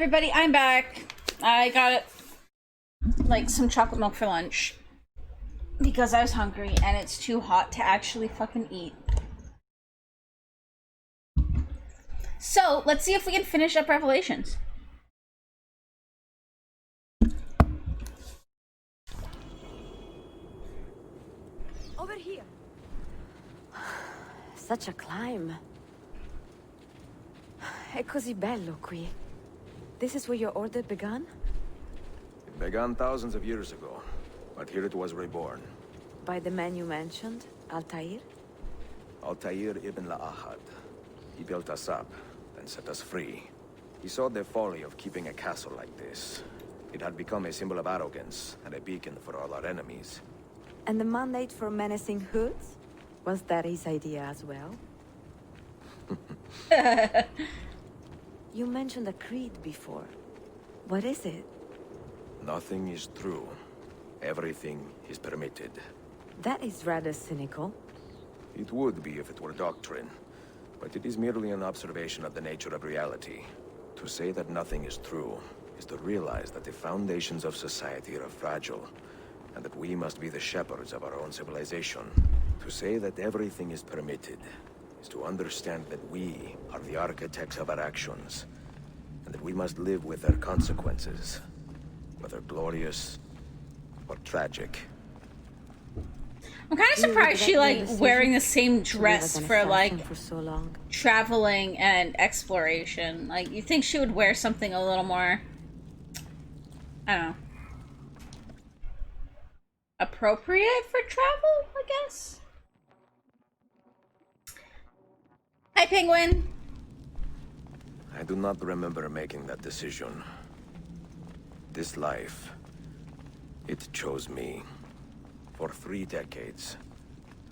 everybody, I'm back. I got like some chocolate milk for lunch because I was hungry and it's too hot to actually fucking eat. So let's see if we can finish up Revelations. Over here. Such a climb. È così bello qui. This is where your order began? It began thousands of years ago, but here it was reborn. By the man you mentioned, Altair? Altair ibn La'ahad. He built us up, then set us free. He saw the folly of keeping a castle like this. It had become a symbol of arrogance, and a beacon for all our enemies. And the mandate for menacing hoods? Was that his idea as well? You mentioned a creed before. What is it? Nothing is true. Everything is permitted. That is rather cynical. It would be if it were doctrine, but it is merely an observation of the nature of reality. To say that nothing is true is to realize that the foundations of society are fragile, and that we must be the shepherds of our own civilization. To say that everything is permitted is to understand that we are the architects of our actions, and that we must live with their consequences, whether glorious or tragic. I'm kind of surprised she like wearing the same dress for like for so long. traveling and exploration. Like, you think she would wear something a little more, I don't know, appropriate for travel, I guess? Hi, Penguin. I do not remember making that decision. This life, it chose me. For 3 decades,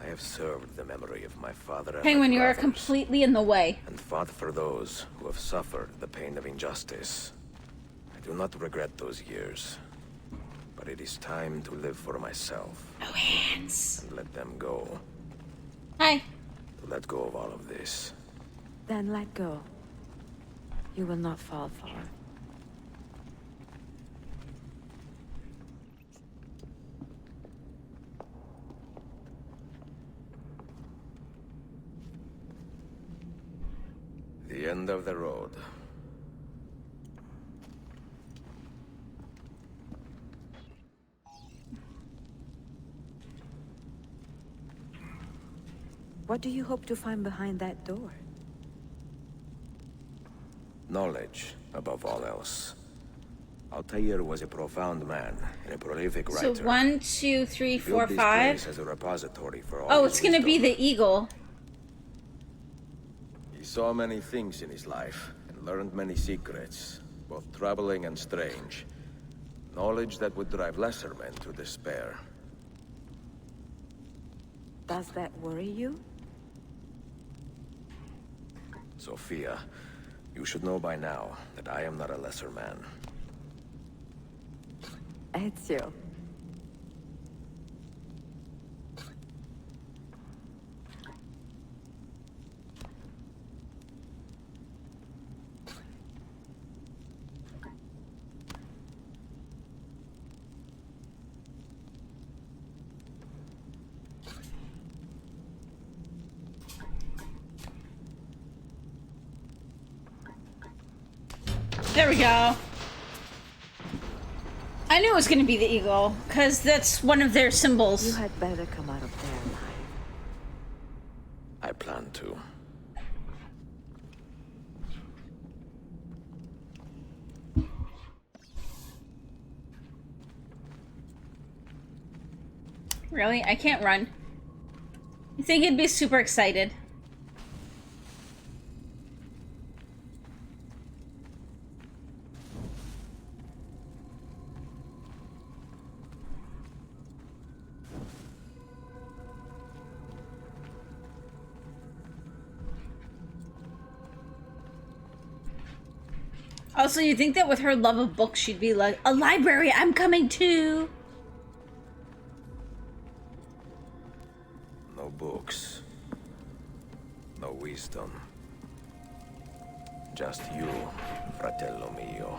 I have served the memory of my father and Penguin, my you are brothers, completely in the way. and fought for those who have suffered the pain of injustice. I do not regret those years, but it is time to live for myself. Oh, hands. And let them go. Hi. To let go of all of this. Then let go. You will not fall far. The end of the road. What do you hope to find behind that door? Knowledge, above all else. Altair was a profound man and a prolific So writer. 1, 2, 3, He 4, built this 5. place as a repository for all Oh, his it's gonna be wisdom. the eagle. He saw many things in his life and learned many secrets, both troubling and strange. Knowledge that would drive lesser men to despair. Does that worry you? Sophia, you should know by now that I am not a lesser man. Ezio. There we go. I knew it was gonna be the eagle, because that's one of their You symbols. had better come out of there alive. I plan to. Really? I can't run. You think he'd be super excited? Also, you think that with her love of books, she'd be like, a library, I'm coming too. No books. No wisdom. Just you, fratello mio.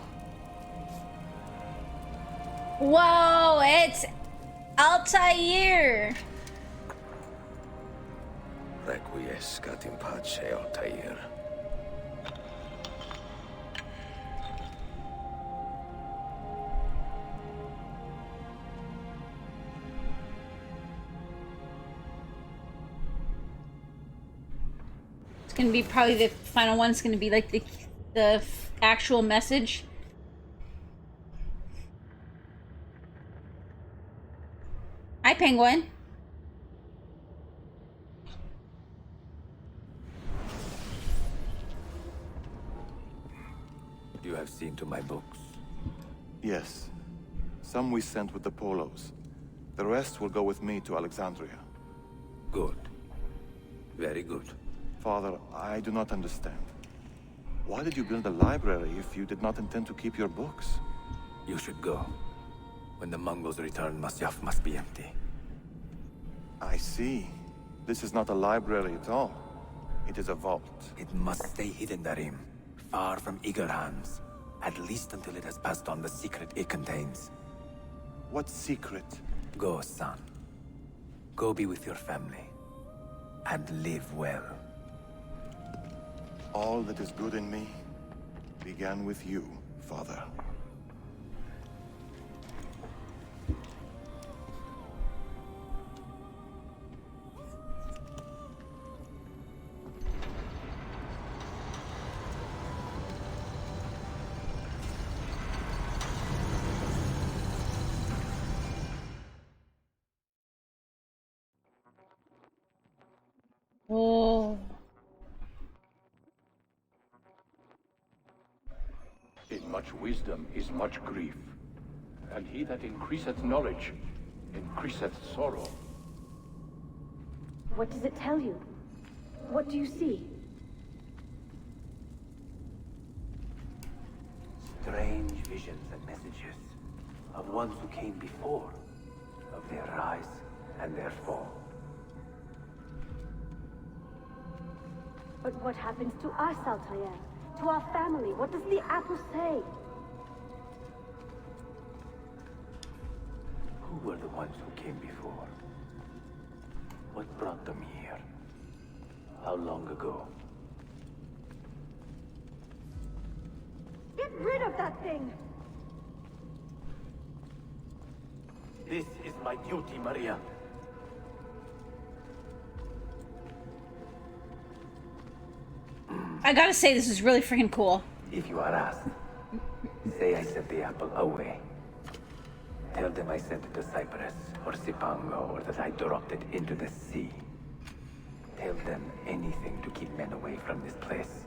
Whoa, it's Altair! Requiescat in pace, Altair. It's gonna be probably the final one's gonna be like the actual message. Hi, Penguin. You have seen to my books. Yes. Some we sent with the Polos. The rest will go with me to Alexandria. Good. Very good. Father, I do not understand. Why did you build a library if you did not intend to keep your books? You should go. When the Mongols return, Masyaf must be empty. I see. This is not a library at all. It is a vault. It must stay hidden, Darim. Far from eager hands. At least until it has passed on the secret it contains. What secret? Go, son. Go be with your family. And live well. All that is good in me began with you, Father. Oh. In much wisdom is much grief, and he that increaseth knowledge increaseth sorrow. What does it tell you? What do you see? Strange visions and messages of ones who came before, of their rise and their fall. But what happens to us, Altair? To our family? What does the apple say? Who were the ones who came before? What brought them here? How long ago? Get rid of that thing! This is my duty, Maria. I gotta say, this is really freaking cool. If you are asked, say I sent the apple away. Tell them I sent it to Cyprus or Cipango, or that I dropped it into the sea. Tell them anything to keep men away from this place.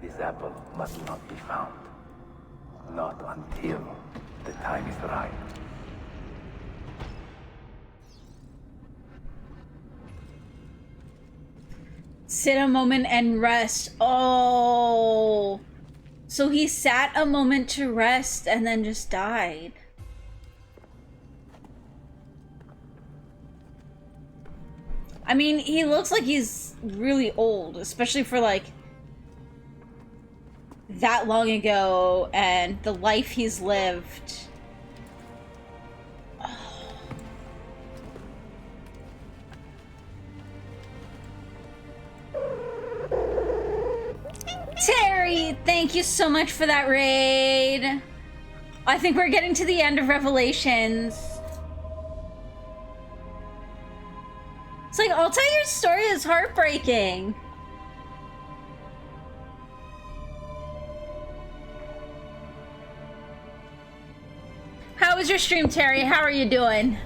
This apple must not be found. Not until the time is right. Sit a moment and rest. Oh. So he sat a moment to rest and then just died. I mean, he looks like he's really old, especially for like that long ago and the life he's lived. Terry, thank you so much for that raid. I think we're getting to the end of Revelations. It's like, Altair's story is heartbreaking. How was your stream, Terry? How are you doing?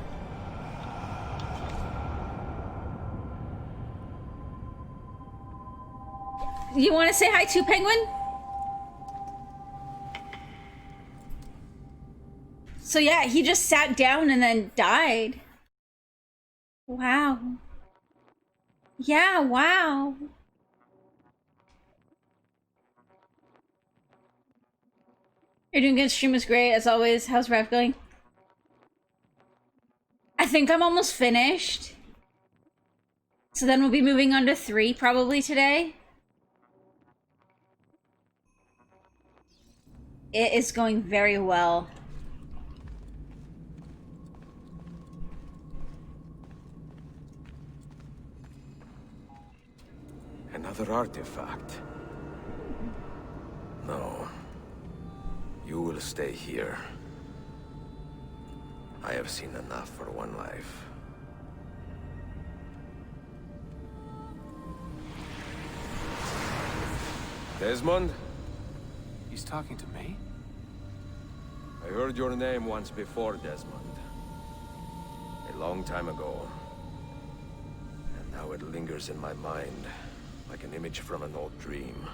You want to say hi to Penguin? So yeah, he just sat down and then died. Wow. Yeah, wow. You're doing good. Stream was great as always. How's Rev going? I think I'm almost finished. So then we'll be moving on to 3 probably today. It is going very well. artifact. No. You will stay here. I have seen enough for one life. Desmond? He's talking to me? I heard your name once before, Desmond. A long time ago. And now it lingers in my mind, like an image from an old dream.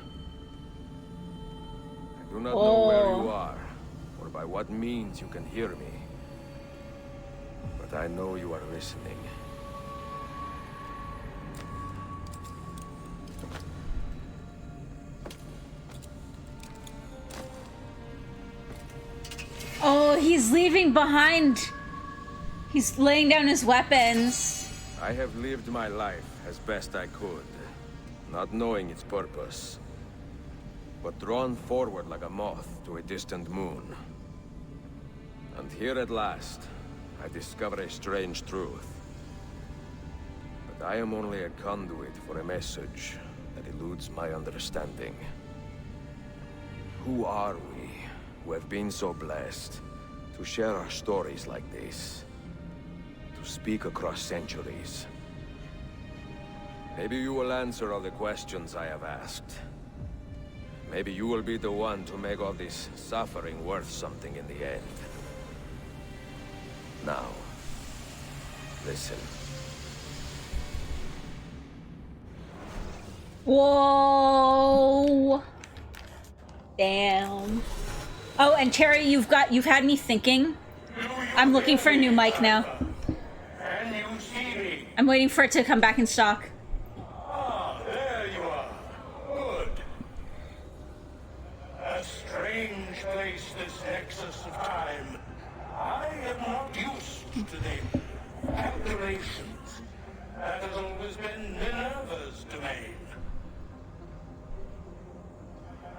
I do not know where you are, or by what means you can hear me. But I know you are listening. Oh, he's leaving behind. He's laying down his weapons. I have lived my life as best I could, not knowing its purpose, but drawn forward like a moth to a distant moon. And here at last, I discover a strange truth. But I am only a conduit for a message that eludes my understanding. Who are we, who have been so blessed to share our stories like this? To speak across centuries? Maybe you will answer all the questions I have asked. Maybe you will be the one to make all this suffering worth something in the end. Now, listen. Whoa. Damn. Oh, and Terry, you've had me thinking. I'm looking for a new mic now. Can you see me? I'm waiting for it to come back in stock. Ah, there you are. Good. A strange place, this nexus of time. I am not used to the calculations. That has always been Minerva's domain.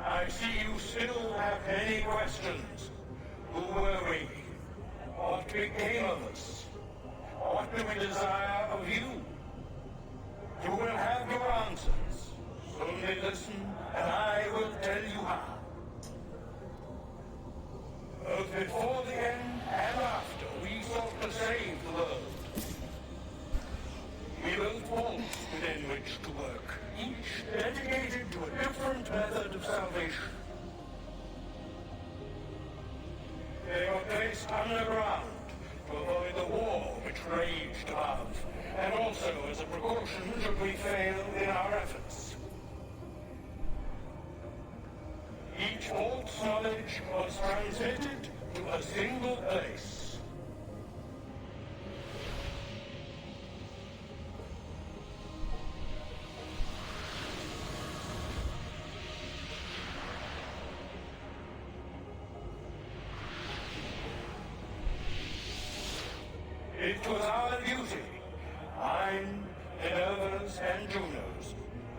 I see you still have many questions. Who were we? What became of us? What do we desire of you? You will have your answers. Only listen, and I will tell you how. Both before the end and after, we sought to save the world. We built vaults within which to work, each dedicated to a different method of salvation. They were placed underground to avoid the war which raged above, and also as a precaution should we fail in our efforts. Each vault's knowledge was transmitted to a single place. It was our duty, mine, Minerva's, and Juno's,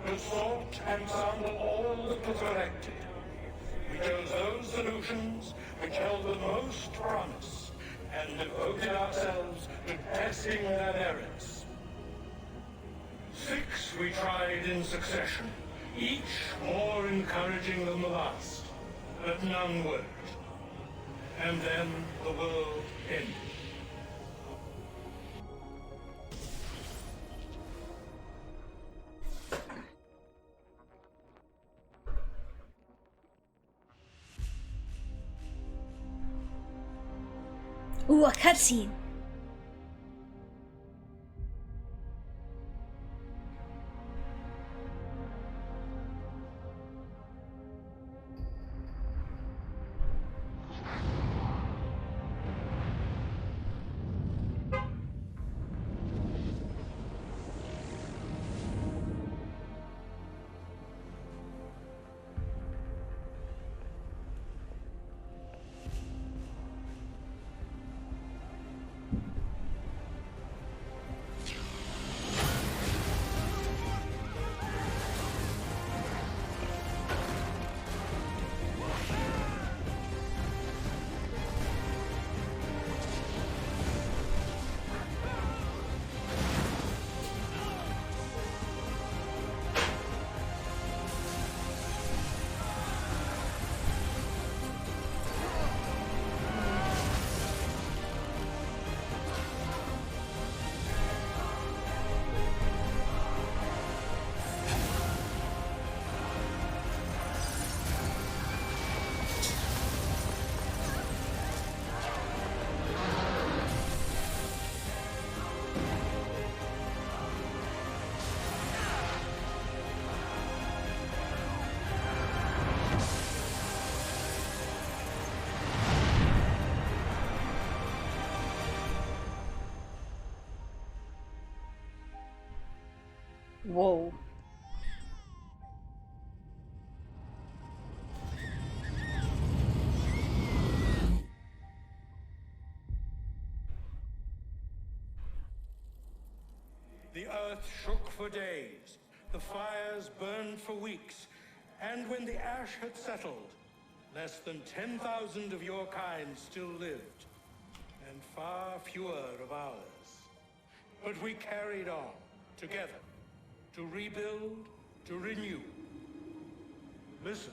to sort and sample all that was collected. We chose those solutions which held the most promise, and devoted ourselves to testing their merits. 6 we tried in succession, each more encouraging than the last, but none worked. And then the world ended. Ooh, a cutscene. Whoa. The earth shook for days, the fires burned for weeks, and when the ash had settled, less than 10,000 of your kind still lived, and far fewer of ours. But we carried on, together, to rebuild, to renew. Listen,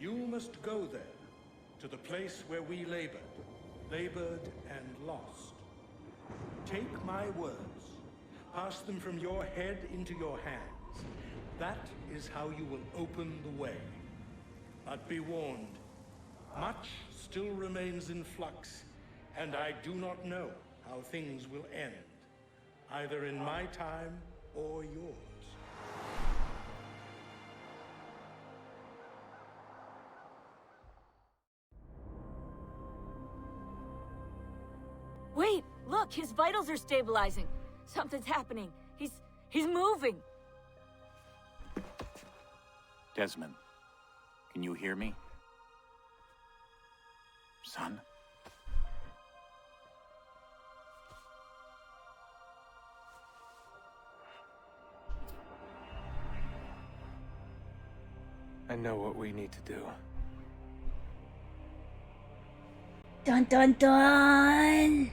you must go there, to the place where we labored and lost. Take my words. Pass them from your head into your hands. That is how you will open the way. But be warned, much still remains in flux, and I do not know how things will end, either in my time or yours. Wait, look, his vitals are stabilizing. Something's happening. He's moving. Desmond, can you hear me? Son? I know what we need to do. Dun dun dun!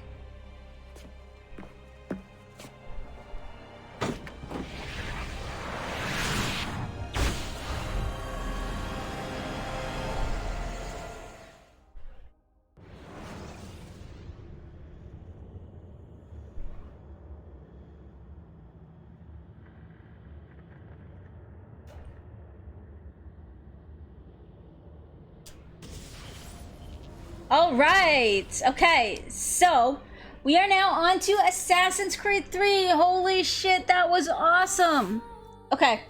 All right. Okay. So we are now on to Assassin's Creed 3. Holy shit, that was awesome. Okay.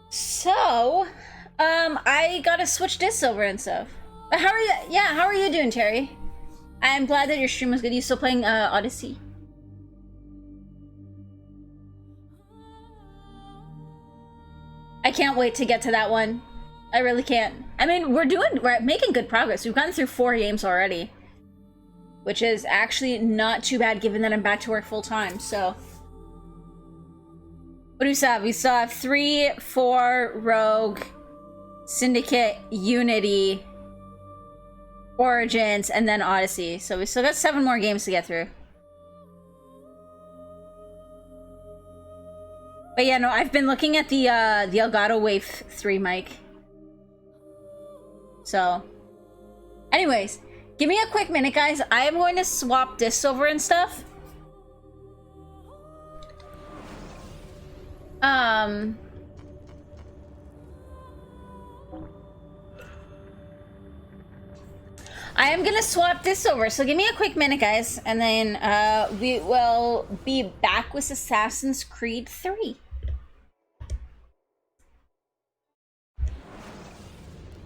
So, I gotta switch discs over and stuff. But how are you? Yeah, how are you doing, Terry? I'm glad that your stream was good. You still playing Odyssey? I can't wait to get to that one. I really can't. I mean, we're making good progress. We've gotten through 4 games already, which is actually not too bad given that I'm back to work full time, so. What do we still have? We still have 3, 4, Rogue, Syndicate, Unity, Origins, and then Odyssey. So we still got 7 more games to get through. But yeah, no, I've been looking at the Elgato Wave 3 mic. So, anyways, give me a quick minute, guys. I am going to swap discs over and stuff. I am gonna swap this over, so give me a quick minute, guys, and then we will be back with Assassin's Creed 3.